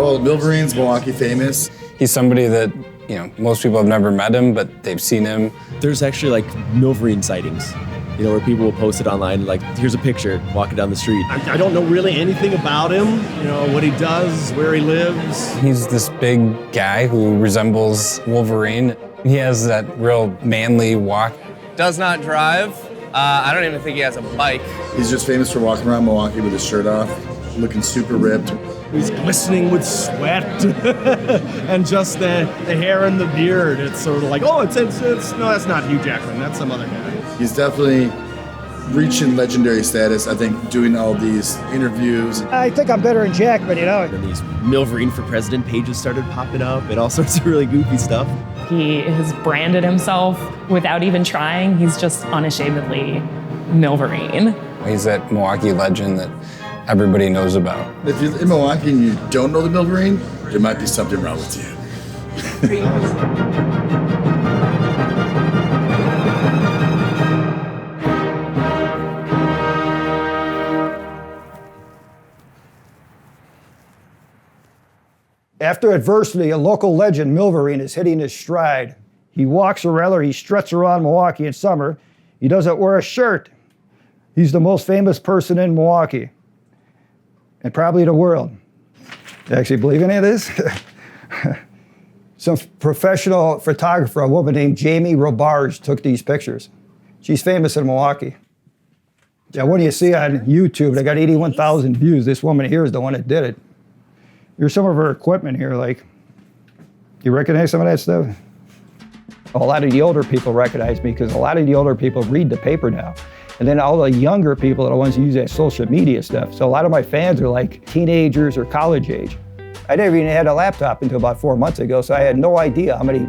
Well, Milverine's Milwaukee famous. He's somebody that, most people have never met him, but they've seen him. There's actually like Milverine sightings, where people will post it online, like, here's a picture walking down the street. I don't know really anything about him, what he does, where he lives. He's this big guy who resembles Wolverine. He has that real manly walk. Does not drive. I don't even think he has a bike. He's just famous for walking around Milwaukee with his shirt off, looking super ripped. He's glistening with sweat and just the hair and the beard. It's sort of like, no, that's not Hugh Jackman. That's some other guy. He's definitely reaching legendary status, I think, doing all these interviews. I think I'm better than Jackman, And these Milverine for President pages started popping up and all sorts of really goofy stuff. He has branded himself without even trying. He's just unashamedly Milverine. He's that Milwaukee legend that everybody knows about. If you're in Milwaukee and you don't know the Milverine, there might be something wrong with you. After adversity, a local legend, Milverine, is hitting his stride. He walks, or rather, he struts around Milwaukee in summer. He doesn't wear a shirt. He's the most famous person in Milwaukee, and probably the world. You actually believe any of this? Some professional photographer, a woman named Jamie Robarge, took these pictures. She's famous in Milwaukee. Yeah, what do you see on YouTube? They got 81,000 views. This woman here is the one that did it. Here's some of her equipment here, like, you recognize some of that stuff? A lot of the older people recognize me because a lot of the older people read the paper now. And then all the younger people are the ones who use that social media stuff. So a lot of my fans are like teenagers or college age. I never even had a laptop until about 4 months ago, so I had no idea how many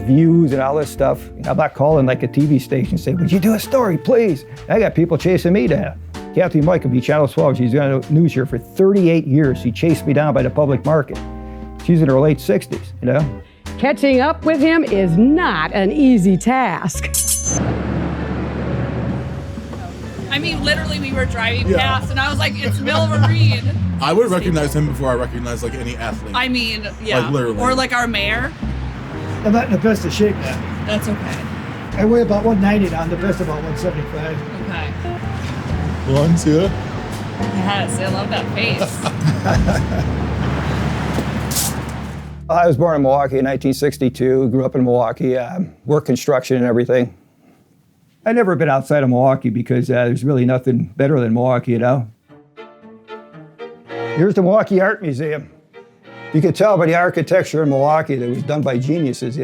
views and all this stuff. I'm not calling like a TV station and say, would you do a story, please? I got people chasing me down. Kathy Michaelby, Channel 12, she's been on the news here for 38 years. She chased me down by the public market. She's in her late 60s, Catching up with him is not an easy task. I mean, literally, we were driving past, and I was like, it's Milverine. I would recognize him before I recognize, any athlete. I mean, yeah. Literally. Or, our mayor. I'm not in the best of shape now. That's okay. I weigh about 190 now, I'm the best about 175. Okay. One, two. Yes, I love that face. I was born in Milwaukee in 1962, grew up in Milwaukee, worked construction and everything. I've never been outside of Milwaukee because there's really nothing better than Milwaukee, Here's the Milwaukee Art Museum. You can tell by the architecture in Milwaukee that it was done by geniuses,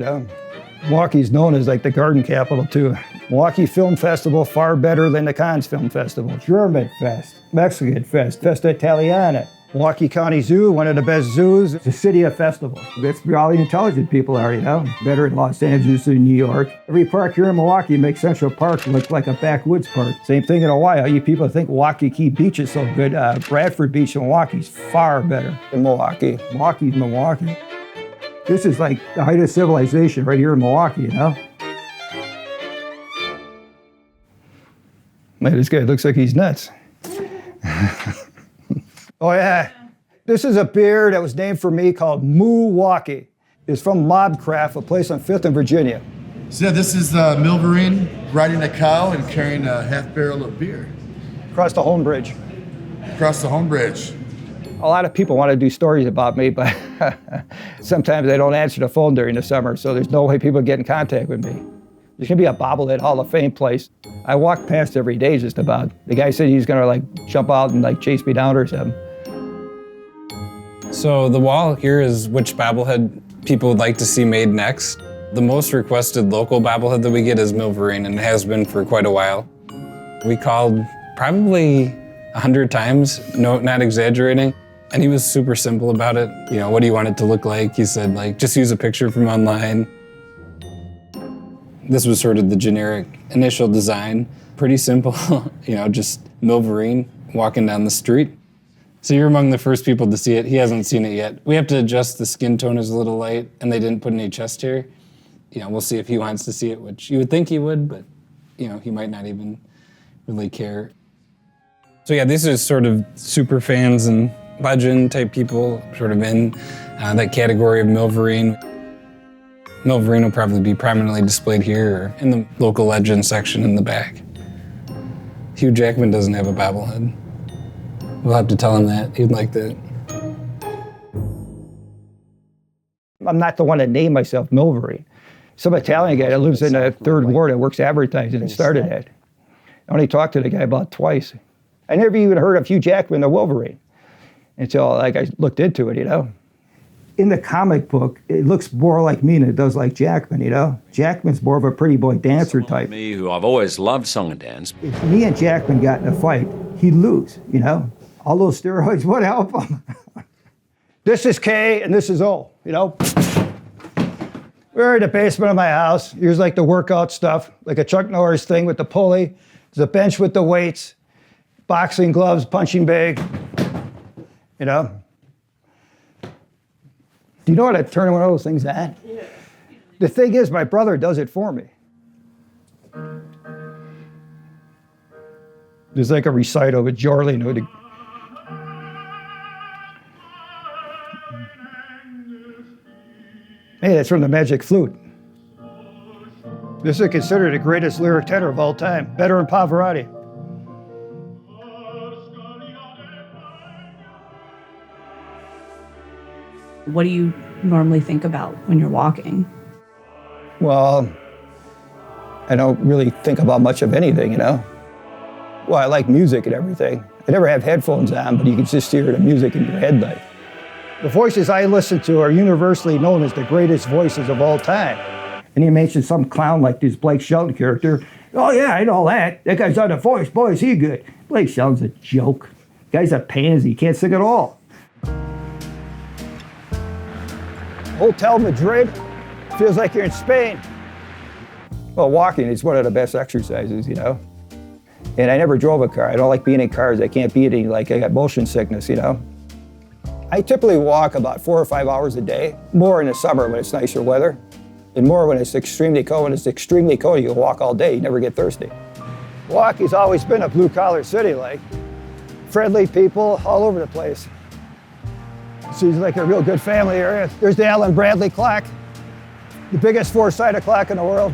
Milwaukee's known as like the garden capital too. Milwaukee Film Festival, far better than the Cannes Film Festival. German Fest, Mexican Fest, Festa Italiana. Milwaukee County Zoo, one of the best zoos. It's a city of festivals. That's where all the intelligent people are, Better in Los Angeles and New York. Every park here in Milwaukee makes Central Park look like a backwoods park. Same thing in Hawaii. You people think Milwaukee Key Beach is so good. Bradford Beach in Milwaukee's far better than Milwaukee. Milwaukee's Milwaukee. This is like the height of civilization right here in Milwaukee, Man, this guy looks like he's nuts. Oh yeah, this is a beer that was named for me called Milwaukee. It's from Mobcraft, a place on 5th and Virginia. So this is Milverine riding a cow and carrying a half barrel of beer. Across the home bridge. Across the home bridge. A lot of people want to do stories about me, but sometimes they don't answer the phone during the summer, so there's no way people get in contact with me. There's gonna be a bobblehead Hall of Fame place. I walk past every day just about. The guy said he's gonna jump out and chase me down or something. So the wall here is which bobblehead people would like to see made next. The most requested local bobblehead that we get is Milverine, and it has been for quite a while. We called probably 100 times, no, not exaggerating, and he was super simple about it. What do you want it to look like? He said, just use a picture from online. This was sort of the generic initial design. Pretty simple, just Milverine walking down the street. So you're among the first people to see it. He hasn't seen it yet. We have to adjust the skin tone is a little light, and they didn't put any chest hair. We'll see if he wants to see it, which you would think he would, but he might not even really care. So yeah, these are sort of super fans and legend type people, sort of in that category of Milverine. Milverine will probably be prominently displayed here or in the local legend section in the back. Hugh Jackman doesn't have a bobblehead. We'll have to tell him that. He'd like that. I'm not the one that named myself Milverine. Some Italian guy that lives in the third ward that works advertising and started it. I only talked to the guy about twice. I never even heard of Hugh Jackman or Wolverine until I looked into it, In the comic book, it looks more like me than it does like Jackman, Jackman's more of a pretty boy dancer type. Me, who I've always loved song and dance. If me and Jackman got in a fight, he'd lose, All those steroids would help him. This is K and this is O, We're in the basement of my house. Here's like the workout stuff, like a Chuck Norris thing with the pulley. There's a bench with the weights, boxing gloves, punching bag, Do you know how to turn one of those things on? Yeah. The thing is, my brother does it for me. There's like a recital with Jorlin. Hey, that's from the Magic Flute. This is considered the greatest lyric tenor of all time, better than Pavarotti. What do you normally think about when you're walking? Well, I don't really think about much of anything, Well, I like music and everything. I never have headphones on, but you can just hear the music in your head. The voices I listen to are universally known as the greatest voices of all time. And he mentioned some clown like this Blake Shelton character. Oh yeah, I know that. That guy's on The Voice. Boy, is he good. Blake Shelton's a joke. Guy's a pansy. He can't sing at all. Hotel Madrid feels like you're in Spain. Well, walking is one of the best exercises, And I never drove a car. I don't like being in cars. I can't be in it. I got motion sickness, I typically walk about 4 or 5 hours a day, more in the summer when it's nicer weather, and more when it's extremely cold. When it's extremely cold, you can walk all day. You never get thirsty. Milwaukee's always been a blue-collar city, friendly people all over the place. Seems like a real good family area. There's the Allen Bradley clock, the biggest four-sided clock in the world.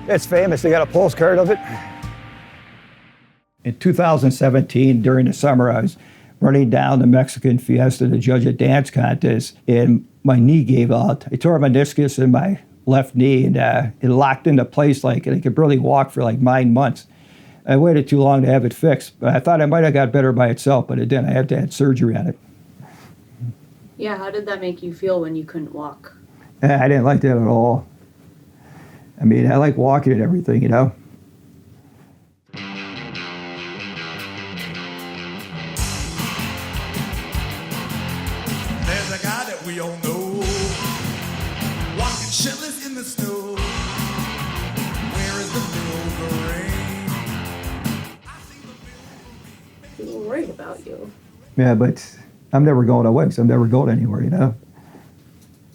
It's famous. They got a postcard of it. In 2017, during the summer, I was running down the Mexican Fiesta to judge a dance contest, and my knee gave out. I tore a meniscus in my left knee, and it locked into place and I could barely walk for 9 months. I waited too long to have it fixed, but I thought it might have got better by itself, but it didn't. I had to have surgery on it. Yeah, how did that make you feel when you couldn't walk? I didn't like that at all. I like walking and everything, There's a guy that we all know, walking shitless in the snow. Where is the Milverine? People worried about you. Yeah, but I'm never going away, so I'm never going anywhere,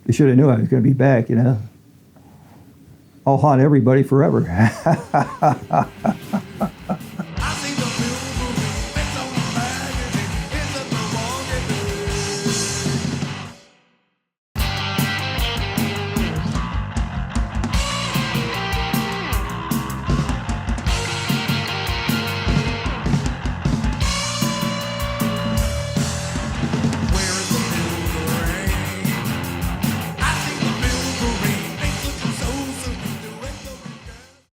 They should have knew I was going to be back, I'll haunt everybody forever.